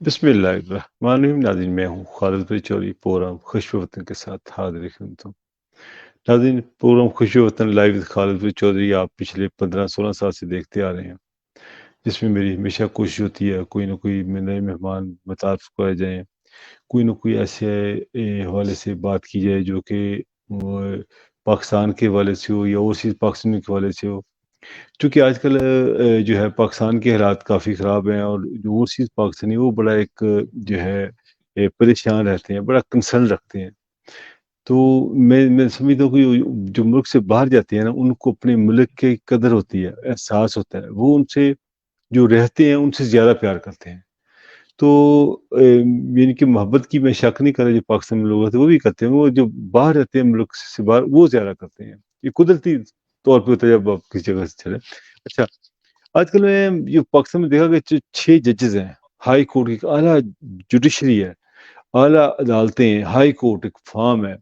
بسم اللہ الرحمن الرحیم ناظرین، میں ہوں خالد بھائی چوری، پروگرام خوش وطن کے ساتھ حاضر خدمت ہوں۔ ناظرین، پروگرام خوش وطن لائیو with خالد بھائی چودھری آپ پچھلے 15-16 سال سے دیکھتے آ رہے ہیں، جس میں میری ہمیشہ کوشش ہوتی ہے کوئی نہ کوئی نئے مہمان متعارف کرائے جائیں، کوئی نہ کوئی ایسے حوالے سے بات کی جائے جو کہ وہ پاکستان کے حوالے سے ہو یا اوورسیز پاکستانی کے حوالے سے ہو، چونکہ آج کل جو ہے پاکستان کے حالات کافی خراب ہیں، اور جو اوورسیز پاکستانی وہ بڑا ایک جو ہے پریشان رہتے ہیں، بڑا کنسرن رکھتے ہیں۔ تو میں سمجھتا ہوں کہ جو ملک سے باہر جاتے ہیں نا، ان کو اپنے ملک کی قدر ہوتی ہے، احساس ہوتا ہے، وہ ان سے جو رہتے ہیں ان سے زیادہ پیار کرتے ہیں۔ تو یعنی کہ محبت کی میں شک نہیں کر رہا، جو پاکستان میں لوگ ہوتے ہیں وہ بھی کرتے ہیں، وہ جو باہر رہتے ہیں ملک سے باہر وہ زیادہ کرتے ہیں، یہ قدرتی طور پہ ہوتا ہے جب آپ کسی جگہ سے چلے۔ اچھا، آج کل میں یہ پاکستان میں دیکھا کہ 6 ججز ہیں، ہائی کورٹ کی ایک اعلیٰ جوڈیشری ہے، اعلیٰ عدالتیں ہیں، ہائی کورٹ ایک فارم ہے،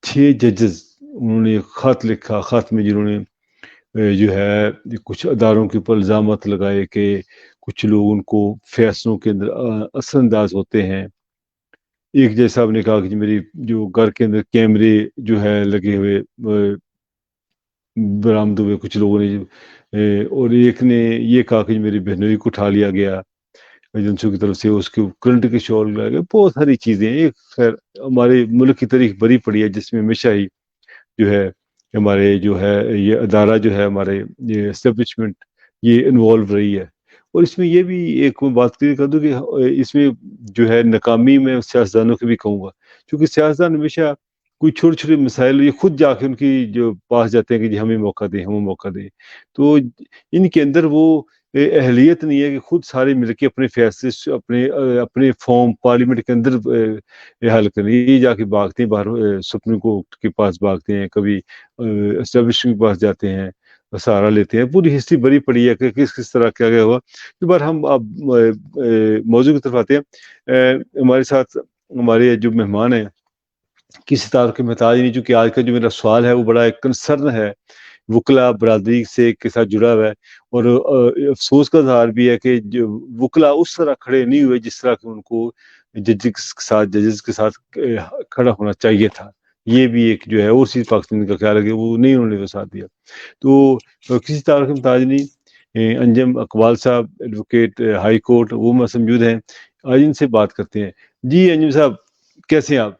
6 ججز انہوں نے ایک خط لکھا، خط میں جنہوں نے جو ہے کچھ اداروں کے اوپر الزامات لگائے کہ کچھ لوگ ان کو فیصلوں کے اندر اثر انداز ہوتے ہیں۔ ایک جج صاحب نے کہا کہ میری جو گھر کے اندر کیمرے جو ہے لگے ہوئے برآمد ہوئے کچھ لوگوں نے، اور ایک نے یہ کہا کہ میری بہنوئی کو اٹھا لیا گیا ایجنسیوں کی طرف سے، اس کے کرنٹ کے شول لگائے گئے، بہت ساری چیزیں ہیں۔ ایک خیر ہمارے ملک کی تاریخ بری پڑی ہے جس میں ہمیشہ ہی جو ہے ہمارے جو ہے یہ ادارہ جو ہے ہمارے یہ اسٹیبلشمنٹ یہ انوالو رہی ہے، اور اس میں یہ بھی ایک میں بات کر دوں کہ اس میں جو ہے ناکامی میں سیاستدانوں کی بھی کہوں گا، کیونکہ سیاستدان ہمیشہ کوئی چھوٹے چھوٹے مسائل یہ خود جا کے ان کی جو پاس جاتے ہیں کہ جی ہمیں موقع دیں، ہمیں موقع دیں، تو ان کے اندر وہ اہلیت نہیں ہے کہ خود سارے مل کے اپنے فیصلے اپنے فارم پارلیمنٹ کے اندر حل کریں، یہ جا کے بھاگتے ہیں باہر، سپریم کورٹ کے پاس بھاگتے ہیں، کبھی اسٹیبلشمنٹ کے پاس جاتے ہیں، سہارا لیتے ہیں۔ پوری ہسٹری بری پڑی ہے کہ کس طرح کیا گیا ہوا۔ اس بار ہم اب موضوع کی طرف آتے ہیں۔ ہمارے ساتھ ہمارے جو مہمان ہیں کسی طرح کے محتاج نہیں، چونکہ آج کا جو میرا سوال ہے وہ بڑا ایک کنسرن ہے، وکلا برادری سے کے ساتھ جڑا ہوا ہے، اور افسوس کا اظہار بھی ہے کہ جو وکلا اس طرح کھڑے نہیں ہوئے جس طرح کہ ان کو ججز کے ساتھ کھڑا ہونا چاہیے تھا۔ یہ بھی ایک جو ہے اور چیز پاکستان کا خیال ہے کہ وہ نہیں انہوں نے وہ ساتھ دیا۔ تو کسی طرح کے محتاج نہیں، انجم اقبال صاحب ایڈوکیٹ ہائی کورٹ وہ موجود ہیں، آج ان سے بات کرتے ہیں۔ جی انجم صاحب، کیسے ہیں آپ؟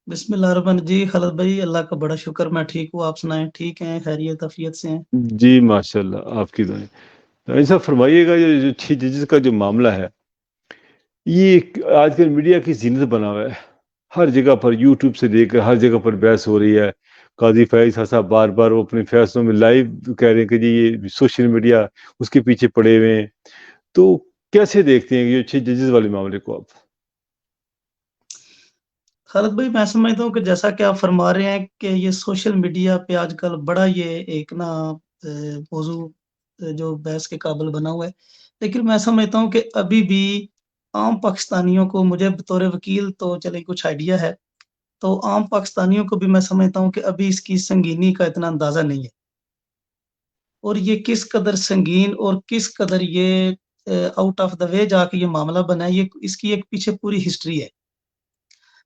بسم اللہ الرحمن جی خالد بھائی، اللہ کا بڑا شکر، میں ٹھیک ہوں، آپ سنائیں ٹھیک ہیں، خیریت عافیت سے ہیں؟ جی ماشاء اللہ، آپ کی دعائیں۔ ایسا فرمائیے گا جو 6 ججز کا جو معاملہ ہے، یہ آج کل میڈیا کی زینت بنا ہوا ہے، ہر جگہ پر یوٹیوب سے دیکھ کر ہر جگہ پر بحث ہو رہی ہے۔ قاضی فیض صاحب بار بار وہ اپنے فیصلوں میں لائیو کہہ رہے ہیں کہ جی یہ سوشل میڈیا اس کے پیچھے پڑے ہوئے ہیں، تو کیسے دیکھتے ہیں یہ 6 ججز والے معاملے کو آپ؟ خالد بھائی، میں سمجھتا ہوں کہ جیسا کہ آپ فرما رہے ہیں کہ یہ سوشل میڈیا پہ آج کل بڑا یہ ایک نا موضوع جو بحث کے قابل بنا ہوا ہے، لیکن میں سمجھتا ہوں کہ ابھی بھی عام پاکستانیوں کو، مجھے بطور وکیل تو چلے کچھ آئیڈیا ہے، تو عام پاکستانیوں کو بھی میں سمجھتا ہوں کہ ابھی اس کی سنگینی کا اتنا اندازہ نہیں ہے، اور یہ کس قدر سنگین اور کس قدر یہ آؤٹ آف دا وے جا کے یہ معاملہ بنا ہے، یہ اس کی ایک پیچھے پوری ہسٹری ہے۔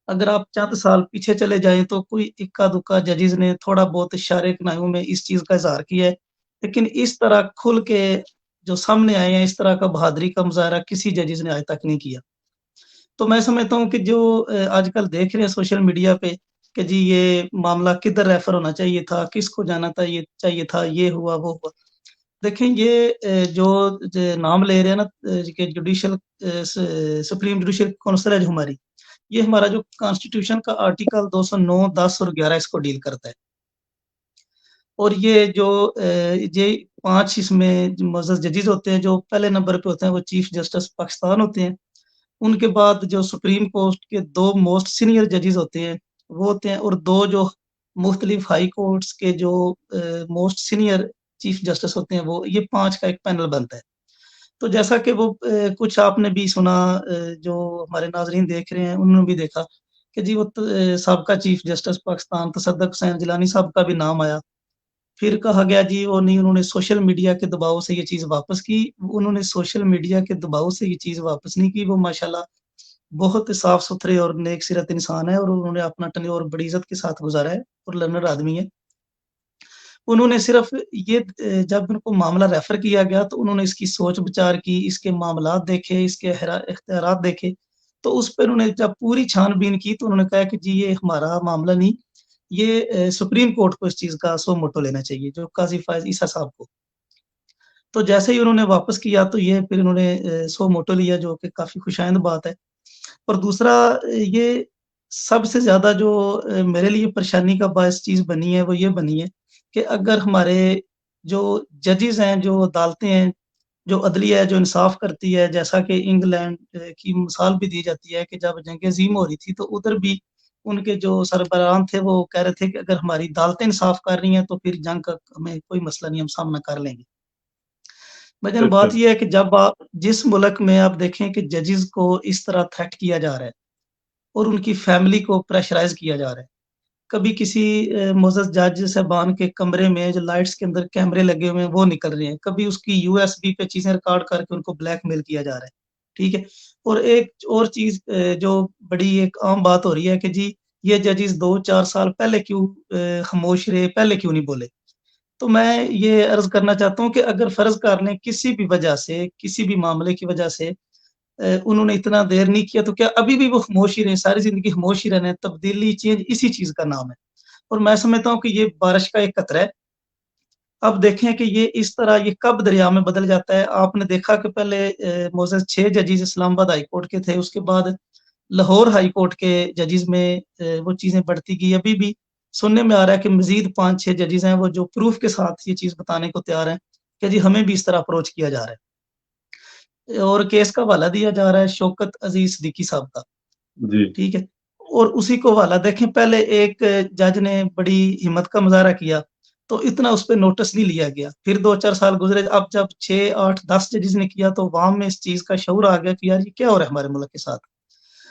اگر آپ چند سال پیچھے چلے جائیں تو کوئی اکا دکا ججز نے تھوڑا بہت اشارے کنایوں میں اس چیز کا اظہار کیا ہے، لیکن اس طرح کھل کے جو سامنے آئے ہیں، اس طرح کا بہادری کا مظاہرہ کسی ججز نے آج تک نہیں کیا۔ تو میں سمجھتا ہوں کہ جو آج کل دیکھ رہے ہیں سوشل میڈیا پہ کہ جی یہ معاملہ کدھر ریفر ہونا چاہیے تھا، کس کو جانا تھا، یہ چاہیے تھا، یہ ہوا وہ ہوا، دیکھیں یہ جو نام لے رہے ہیں نا کہ جوڈیشل سپریم جوڈیشل کونسل ہے جو ہماری، یہ ہمارا جو کانسٹیٹیوشن کا آرٹیکل 209، 10 اور 11 اس کو ڈیل کرتا ہے، اور یہ جو یہ 5 اس میں معزز ججز ہوتے ہیں، جو پہلے نمبر پہ ہوتے ہیں وہ چیف جسٹس پاکستان ہوتے ہیں، ان کے بعد جو سپریم کورٹ کے 2 موسٹ سینئر ججز ہوتے ہیں وہ ہوتے ہیں، اور 2 جو مختلف ہائی کورٹس کے جو موسٹ سینئر چیف جسٹس ہوتے ہیں، وہ یہ 5 کا ایک پینل بنتا ہے۔ تو جیسا کہ وہ کچھ آپ نے بھی سنا، جو ہمارے ناظرین دیکھ رہے ہیں انہوں نے بھی دیکھا کہ جی وہ سابقہ چیف جسٹس پاکستان تصدق حسین جیلانی صاحب کا بھی نام آیا، फिर कहा गया जी वो नहीं, उन्होंने सोशल मीडिया के दबाव से ये चीज़ वापस की। उन्होंने सोशल मीडिया के दबाव से ये चीज़ वापस नहीं की, वो माशाल्लाह बहुत साफ-सुथरे और नेक सीरत इंसान है और उन्होंने अपना टेन्योर बड़ी इज़्ज़त के साथ गुज़ारा है और लर्नर आदमी है। उन्होंने सिर्फ़ ये जब उनको मामला रेफ़र किया गया तो उन्होंने इसकी सोच-विचार की, इसके मामलात देखे, इसके इख्तियारात देखे, तो उस पे उन्होंने जब पूरी छान-बीन की तो उन्होंने कहा कि जी ये हमारा मामला नहीं, ये सुप्रीम कोर्ट को इस चीज़ का सो मोटो लेना चाहिए, जो काज़ी फ़ाइज़ ईसा साहब को। तो जैसे ही उन्होंने वापस किया तो ये फिर उन्होंने सो मोटो लिया, जो कि काफ़ी खुशाइंद बात है। और दूसरा ये सबसे ज़्यादा जो मेरे लिए परेशानी का बायस चीज़ बनी है, वो ये बनी है कि अगर हमारे जो जजेज़ हैं, जो अदालतें हैं, जो अदलिया है, जो इंसाफ़ करती है, जैसा कि इंग्लैंड की मिसाल भी दी जाती है कि जब जंग-ए-अज़ीम हो रही थी, तो उधर भी उनके जो सरबराहान थे, वो कह रहे थे कि अगर हमारी अदालतें इंसाफ़ कर रही हैं, तो फिर जंग का हमें कोई मसला नहीं, हम सामना कर लेंगे। लेकिन अच्छा। बात ये है कि जब आप जिस मुल्क में आप देखें कि जजेज़ को इस तरह थ्रेट किया जा रहा है और उनकी फैमिली को प्रेशराइज़ किया जा रहा है। कभी किसी मुअज़्ज़ज़ जज साहबान के कमरे में जो लाइट्स के अंदर कैमरे लगे हुए हैं, वो निकल रहे हैं। कभी उसकी यूएसबी पे चीज़ें रिकॉर्ड करके उनको ब्लैकमेल किया जा रहा है। ठीक है? और एक और चीज़ जो बड़ी एक आम बात हो रही है कि जी, ये जजेस 2-4 साल पहले क्यों खामोश रहे, पहले क्यों नहीं बोले? तो मैं ये अर्ज़ करना चाहता हूँ कि अगर फ़र्ज़ कर लें किसी भी वजह से, किसी भी मामले की वजह से उन्होंने इतना देर नहीं किया, तो क्या अभी भी वो खामोश ही रहें, सारी ज़िंदगी खामोश ही रहना है? तब्दीली, चेंज इसी चीज़ का नाम है। और मैं समझता हूँ कि ये बारिश का एक कतरा है। अब देखें कि ये इस तरह ये कब दरिया में बदल जाता है। आपने देखा कि पहले मोज़ेस 6 जजेस इस्लामाबाद हाई कोर्ट के थे, उसके बाद लाहौर हाई कोर्ट के जजेस में वो चीज़ें बढ़ती गई। अभी भी सुनने में आ रहा है कि मज़ीद 5-6 जजेस हैं, वो जो प्रूफ़ के साथ ये चीज़ बताने को तैयार हैं कि जी हमें भी इस तरह अप्रोच किया जा रहा है। और केस का हवाला दिया जा रहा है शौकत अज़ीज़ सिद्दीकी साहब का। जी। ठीक है? और उसी को हवाला देखें, पहले एक जज ने बड़ी हिम्मत का मुज़ाहरा किया, तो इतना उस पे नोटिस नहीं लिया गया। फिर 2-4 साल गुज़रे, अब जब 6, 8, 10 जजेस ने किया तो अवाम में इस चीज़ का शऊर आ गया कि यार ये क्या हो रहा है हमारे मुल्क के साथ।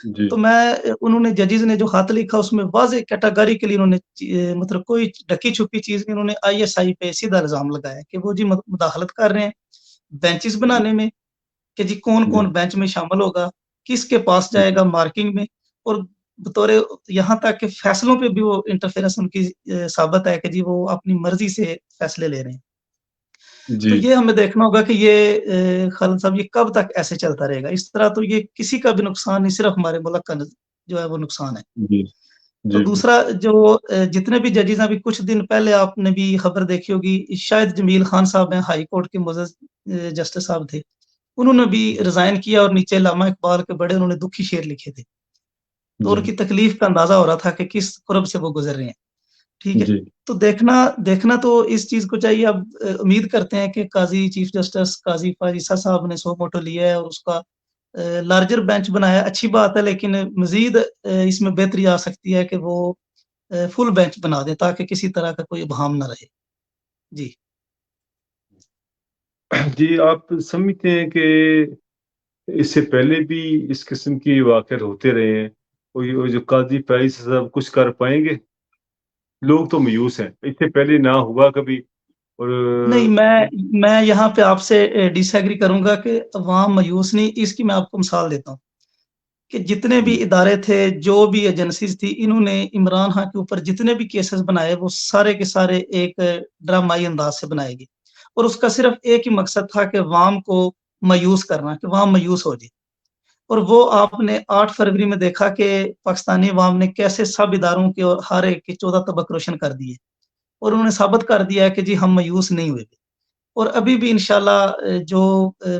जी। तो मैं उन्होंने जजेस ने जो खत लिखा उसमें वाज़ेह कैटेगोरिकली उन्होंने मतलब कोई ढकी-छुपी चीज़ नहीं, उन्होंने आईएसआई पे सीधा इल्ज़ाम लगाया कि वो जी मुदाखलत कर रहे हैं, बेंचेस जी। बनाने में, कि जी जी। कौन-कौन बेंच में शामिल होगा, किसके पास जी। जाएगा मार्किंग में, और बतौर यहाँ तक कि फैसलों पे भी वो इंटरफेरेंस उनकी साबित है कि जी वो अपनी मर्ज़ी से फैसले ले रहे हैं। तो जी। ये हमें देखना होगा कि ये खालिद साहब ये कब तक ऐसे चलता रहेगा? इस तरह तो ये किसी का भी नुकसान नहीं, सिर्फ़ हमारे मुल्क का जो है वो नुकसान है। जी। तो जी। दूसरा जो जितने भी जजेस हैं, अभी कुछ दिन पहले आपने भी खबर देखी होगी, शायद जमील खान साहब हैं, हाई कोर्ट के मुअज़्ज़ज़ जस्टिस साहब थे। उन्होंने भी रिज़ाइन किया और नीचे अल्लामा इकबाल के बड़े उन्होंने दुखी शेर लिखे थे। तो जी। उनकी तकलीफ़ का अंदाज़ा हो रहा था कि किस कुर्ब से वो गुज़र रहे हैं, ठीक है? जी। तो देखना देखना तो इस चीज़ को चाहिए। अब उम्मीद करते हैं कि काज़ी चीफ़ जस्टिस काज़ी फ़ाज़ ईसा साहब ने सो मोटो लिया है और उसका लार्जर बेंच बनाया है, अच्छी बात है, लेकिन मज़ीद इसमें बेहतरी आ सकती है कि वो फुल बेंच बना दें ताकि किसी तरह का कोई इबहाम ना रहे। जी। जी, आप समझते हैं कि इससे पहले भी इस किस्म की वाक़यात होते रहे हैं और ये जो काज़ी प्राइस साहब कुछ कर पाएँगे? लोग तो मायूस हैं, इससे पहले ना हुआ कभी और नहीं, मैं यहाँ पे आपसे डिसएग्री करूँगा कि अवाम मायूस नहीं, इसकी मैं आपको मिसाल देता हूँ। कि जितने भी जी। इदारे थे, जो भी एजेंसीज़ थी, इन्होंने इमरान खान के ऊपर जितने भी केसेस बनाए, वो सारे के सारे एक ड्रामाई अंदाज़ से बनाए गए। और उसका सिर्फ़ एक ही मकसद था कि अवाम को मायूस करना, कि अवाम मायूस हो जाए। और वो आपने 8 फरवरी में देखा कि पाकिस्तानी अवाम ने कैसे सब इदारों के और हर एक के 14 तबक रोशन कर दिए। और उन्होंने साबित कर दिया है कि जी हम मायूस नहीं हुए। और अभी भी इंशाल्लाह जो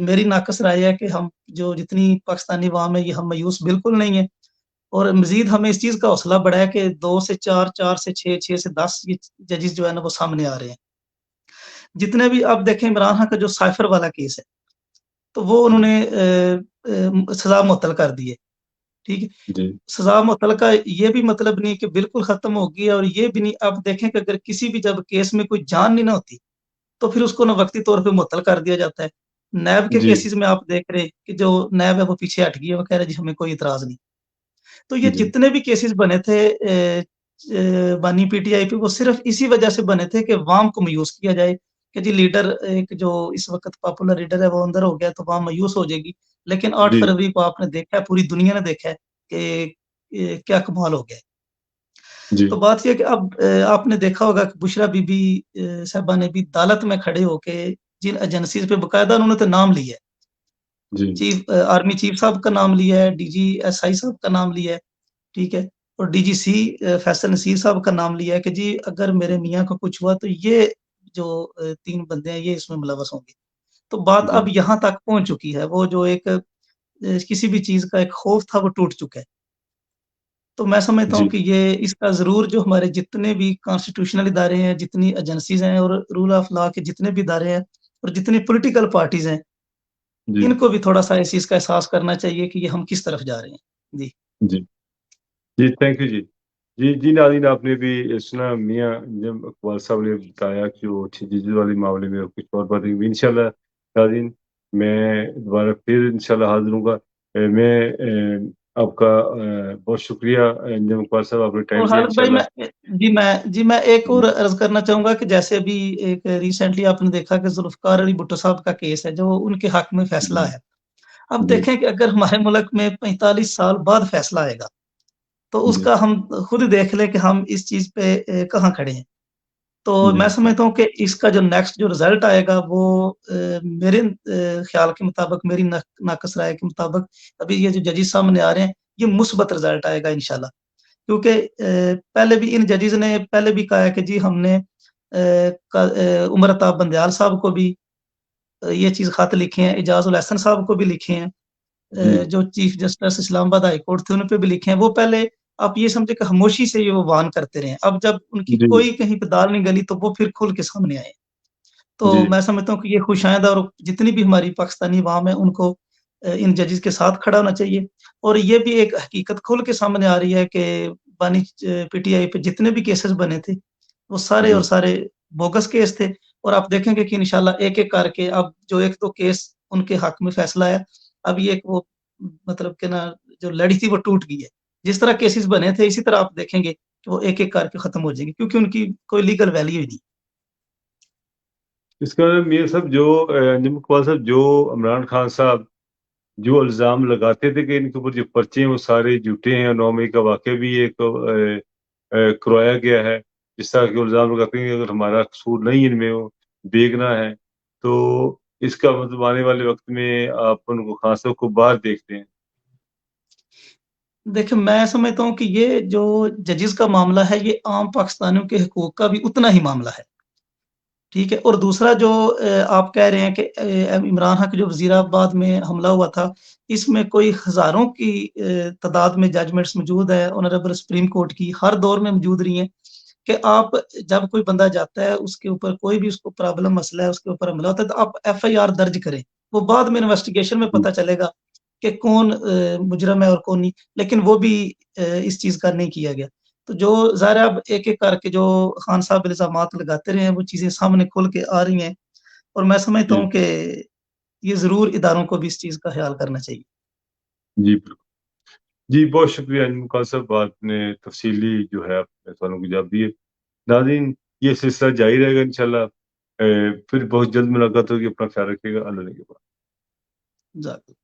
मेरी नाक़िस राय है कि हम जो जितनी पाकिस्तानी अवाम है, ये हम मायूस बिल्कुल नहीं है। और मज़ीद हमें इस चीज़ का हौसला बढ़ा है कि 2 से 4, 4 से 6, 6 से 10 ये जजेस जो है ना वो सामने आ रहे हैं। जितने भी अब देखें इमरान खान का जो साइफ़र वाला केस है, तो वो जी। उन्होंने सज़ा मुअत्तल कर दी है, ठीक है? जी। सज़ा मुअत्तल का ये भी मतलब नहीं कि बिल्कुल ख़त्म हो गई है, और ये भी नहीं, अब देखें कि अगर किसी भी जब केस में कोई जान नहीं ना होती, तो फिर उसको ना वक़्ती तौर पे मुअत्तल कर दिया जाता है। नैब के जी। केसेज़ में आप देख रहे हैं कि जो नैब है वो पीछे हट गई है, वो कह रहे हैं जी हमें कोई इतराज़ नहीं। तो ये जी। जितने भी केसेस बने थे बानी पीटीआई पे वो सिर्फ इसी वजह से बने थे कि वाम को मायूस किया जाए कि जी लीडर एक जो इस वक़्त पॉपुलर लीडर है वो अंदर हो गया तो वाम मायूस हो जाएगी। लेकिन 8 जी, फरवरी को आपने देखा है, पूरी दुनिया ने देखा है कि क्या कमाल हो गया है। तो जी, बात ये है कि अब आपने देखा होगा कि बुशरा बीबी साहिबा ने भी अदालत में खड़े होके जिन एजेंसीज़ पे बाकायदा उन्होंने तो नाम लिया है। जी, आर्मी चीफ साहब का नाम लिया है, डीजीएसआई साहब का नाम लिया है, ठीक है? और डीजीसी फैसल नसीर साहब का नाम लिया है कि जी अगर मेरे मियाँ को कुछ हुआ तो ये जो 3 बंदे हैं ये इसमें मुलव्वस होंगे। तो बात जी, अब यहाँ तक पहुँच चुकी है, वो जो एक किसी भी चीज़ का एक खौफ था वो टूट चुका है। तो मैं समझता हूँ जी, कि ये इसका ज़रूर जो हमारे जितने भी कॉन्स्टिट्यूशनल इदारे हैं, जितनी एजेंसीज़ हैं और रूल ऑफ लॉ के जितने भी इदारे हैं और जितनी पॉलिटिकल पार्टीज़ हैं, जी, इनको भी थोड़ा-सा इस चीज़ का एहसास करना चाहिए कि ये हम किस तरफ जा रहे हैं। जी। जी, जी, थैंक यू जी। जी, जी नाज़रीन आपने भी सुना मियाँ जब इकबाल साहब ने बताया कि वो चीज़ वाले मामले में और कुछ और बातें हुई। इंशाल्लाह नाज़रीन मैं दोबारा फिर इंशाल्लाह हाज़िर होऊँगा। आपका बहुत शुक्रिया जब इकबाल साहब आपने टाइम और दिया हामिद भाई इंशाल्लाह। मैं एक जी, और अर्ज़ करना चाहूँगा कि जैसे अभी एक रिसेंटली आपने देखा कि ज़ुल्फ़िकार अली भुट्टो साहब का केस है, जो उनके हक़ में फैसला जी, है। अब जी, देखें कि अगर हमारे मुल्क में 45 साल बाद फैसला आएगा, तो जी, उसका हम खुद देख लें कि हम इस चीज़ पे कहाँ खड़े हैं। तो जी, मैं समझता हूँ कि इसका जो नेक्स्ट जो रिज़ल्ट आएगा वो मेरे ख़्याल के मुताबिक मेरी नाक़िस राय के मुताबिक अभी ये जो जजेस सामने आ रहे हैं, ये मुस्बत रिज़ल्ट आएगा इंशाल्लाह। क्योंकि पहले भी इन जजेस ने पहले भी कहा है कि जी हमने उमर अताब बंदयाल साहब को भी ये चीज़ ख़त लिखे हैं, एजाज़ उल एहसन साहब को भी लिखे हैं। जी, जो chief justice Islamabad high court थे, उन पे भी लिखे हैं। वो पहले आप ये समझे कि खामोशी से ये वो वार्न करते रहे हैं। अब जब उनकी जी, कोई कहीं पे दाल नहीं गली, तो वो फिर खुल के सामने आए। तो जी, मैं समझता हूँ कि ये खुशाइंद और जितनी भी हमारी पाकिस्तानी अवाम है, उनको इन जजेस के साथ खड़ा होना चाहिए। और ये भी एक हकीकत खुल के सामने आ रही है कि बानी पीटीआई पे जितने भी केसेस बने थे, वो सारे और जी, सारे बोगस केस थे। और आप देखेंगे कि इंशाल्लाह एक-एक करके अब जो 1-2 केस उनके हक में फैसला आया, अब ये एक वो मतलब कि ना जो लड़ी थी वो टूट गई है। जिस तरह केसेस बने थे, इसी तरह आप देखेंगे कि वो एक-एक करके खत्म हो जाएँगे, क्योंकि उनकी कोई लीगल वैल्यू ही नहीं। इसका मियाँ साहब जो अंजुम इकबाल साहब जो इमरान खान साहब जो इल्ज़ाम लगाते थे कि इनके ऊपर जो पर्चे हैं वो सारे झूठे हैं और 9 मई का वाक़या भी एक करवाया गया है। जिस तरह के इल्ज़ाम लगाते हैं कि अगर हमारा कसूर नहीं इनमें वो बेगुनाह है, तो इसका मतलब आने वाले वक़्त में आप उनको खान साहब को बाहर देखते हैं। देखिए, मैं समझता हूँ कि ये जो जजेस का मामला है, ये आम पाकिस्तानियों के हकूक का भी उतना ही मामला है, ठीक है? और दूसरा जो आप कह रहे हैं कि इमरान खान के जो वज़ीराबाद में हमला हुआ था, इसमें कोई हज़ारों की तादाद में जजमेंट्स मौजूद है, ऑनरेबल सुप्रीम कोर्ट की, हर दौर में मौजूद रही हैं, कि आप जब कोई बंदा जाता है, उसके ऊपर कोई भी उसको प्रॉब्लम मसला है, उसके ऊपर हमला होता है, तो आप एफआईआर दर्ज करें। वो बाद में इन्वेस्टिगेशन में हुँ, पता चलेगा कि कौन मुजरिम है और कौन नहीं, लेकिन वो भी इस चीज़ का नहीं किया गया। तो जो ज़ाहिर है अब एक-एक करके जो खान साहब इल्ज़ामात लगाते रहे हैं, वो चीज़ें सामने खुल के आ रही हैं और मैं समझता जी, हूँ कि ये ज़रूर इदारों को भी इस चीज़ का ख़्याल करना चाहिए। जी, बिल्कुल। जी, बहुत शुक्रिया अंजुम इकबाल साहब आपने तफ़सीली जो है अपने सवालों के जवाब दिए। नाज़रीन ये सिलसिला जारी रहेगा इंशाल्लाह फिर बहुत जल्द मुलाकात होगी। अपना ख़्याल रखिएगा। अल्लाह ने के बाद। ज़ाहिर